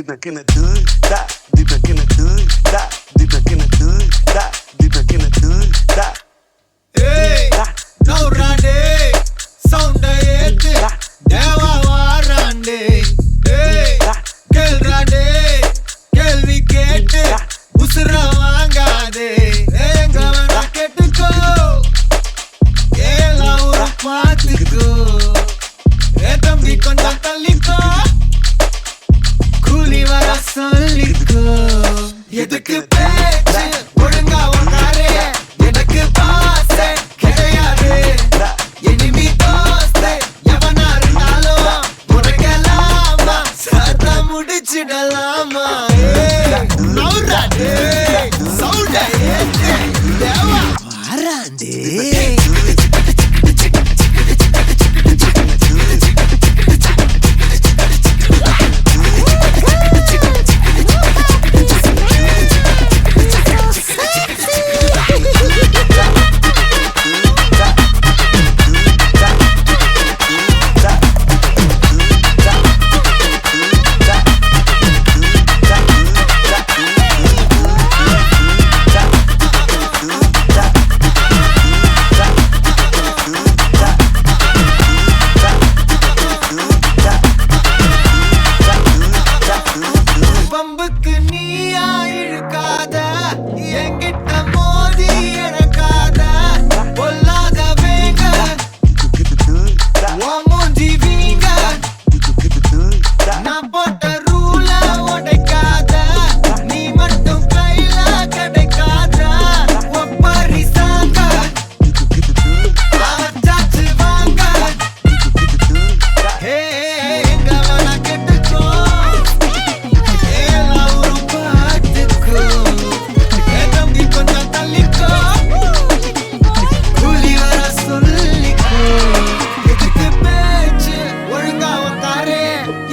back in the hood, that, deep back in the hood, that, deep back in the hood, that, deep back in the hood, that. Hey, now rande, sound ayete, deva varande. Hey, kel rande, kelvi kete, usra vangade. Enga vana ketuko, ela ura paatuko. Thambi konjam talliko, கூலி வர சொல்லிக்கோ. எதுக்கு பேச்சு ஒழுங்கா உக்காரு, எனக்கு பாச கிடையாது. Enemy தோஸ்து எவனா இருந்தாலும் உனக்கெல்லாமா சத்தா முடிச்சிடலாமா. நவுறாண்டே சவுண்ட ஏத்து தேவா வாராண்டே. பம்புக்கு நீயா இழுக்காத, என்கிட்ட மோதி எனக்காத. பொல்லாத வேங்க உன் மூஞ்சி வீங்க, நான் போட்ட ரூல உடைக்காத. நீ மட்டும் கையில கிடைக்காத. ஒப்பரி சாங்க அவச்சாச்சு வாங்க. ஹே எங்க வேணா கெட்டுக்கோ,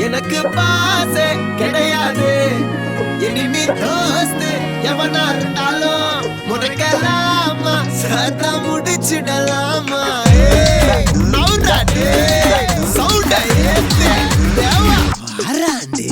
எனக்கு பாசே கிடையாது. எனிமி தோஸ்து எவனா இருந்தாலும் உனக்கெல்லாமா சத்தா முடிச்சிடலாமா. நவுறாண்டே சவுண்ட ஏத்து தேவா வாராண்டே.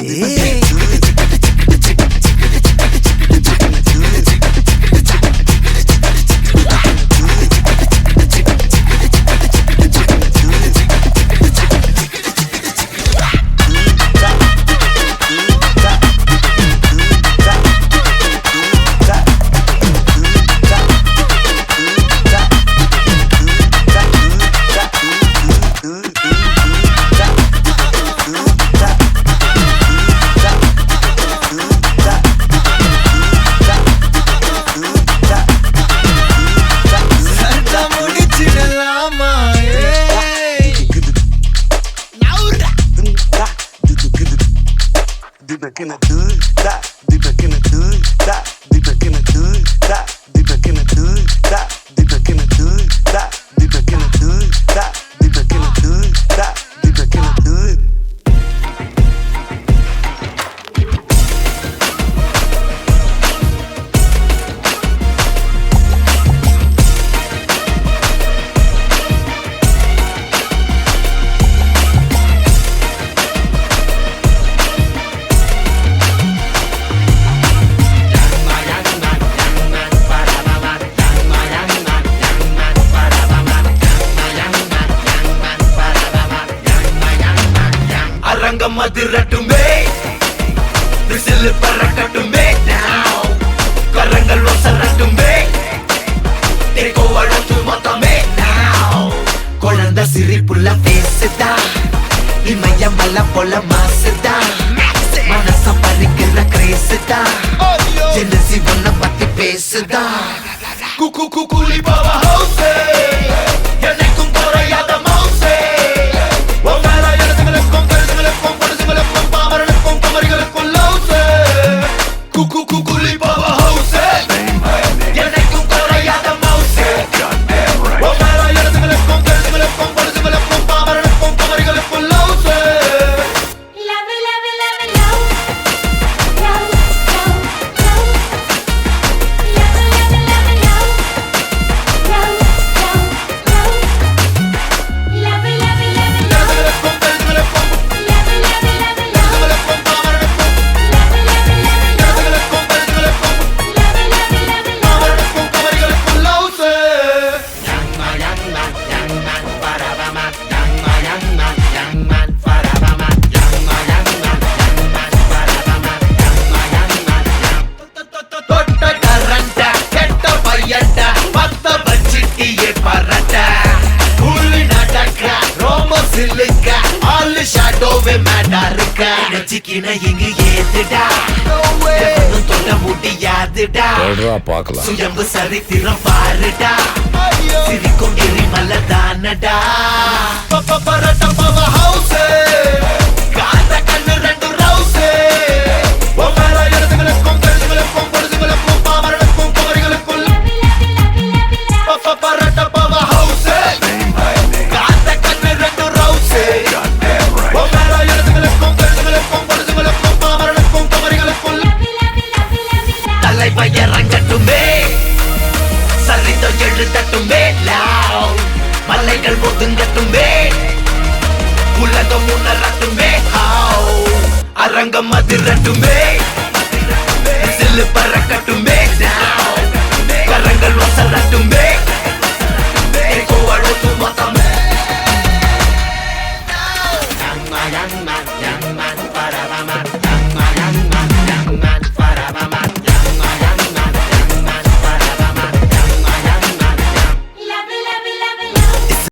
Deep back in the hood, that, deep back in the hood, that, deep back in the hood, that, deep back in the hood, that, deep back in the hood, that, deep back in the hood, that, deep back in the hood, that, deep back in the hood. அரங்கம் அதிரட்டுமே, whistle பறக்கட்டுமே. now கரங்கள் ஒசரட்டுமே, தேக்கோ அழுத்து மொத்தமே. now குழந்தை சிரிப்புள்ள பேசுதா, இமயம் வல்ல போல மாசுதா. மனச பறிக்கிற கிரேசுதா, ஜெனசி ஒன்ன பத்தி பேசுதா. குக்கு குக்குலி பாவா ஹவுசே, எனக்கும் குறையாத மவுசே. Love, young man, forever man. Young man, forever man. Young man. தொட்ட கரண்ட கெட்ட பையட்ட பத்த வச்சிட்டியே பரட்ட புள்ளி நடக்க ரோமோ சில்லுக்க ஆல் ஷேடோவே மேடா இருக்க நெச்சிக்கின இங்கு ஏத்துடா எவனும் தொட முடியாதுடா பார்க்கலாம் சுயம்பு சரித்திரம் பாருடா சிரிக்கும் எரிமல தானடா பரட்ட பவ ஹவுஸ் காந்த கண்ணு ரெண்டு ரவுஸ் ஒவ்வொரு இடத்துகளுக்கும் கழுதுகளுக்கும் பொழுதுகளுக்கும் பாமரனுக்கும் குமரிகளுக்குள் பரட்ட பவ ஹவுஸ் காந்த கண்ணு ரெண்டு ரவுஸ் ஒவ்வொரு இடத்துகளுக்கும் கழுதுகளுக்கும் பொழுதுகளுக்கும் பாமரனுக்கும் குமரிகளுக்குள் தலைப்பை இறங்கட்டுமே சரித்தம் எழுதட்டுமே மலைகள் ஒதுங்கட்டுமே உலகம் உணரட்டுமே அரங்கம் அதிரட்டுமே சில்லு பறக்கட்டுமே கரங்கள் வசரட்டுமே அழுத்து மொத்தமே young man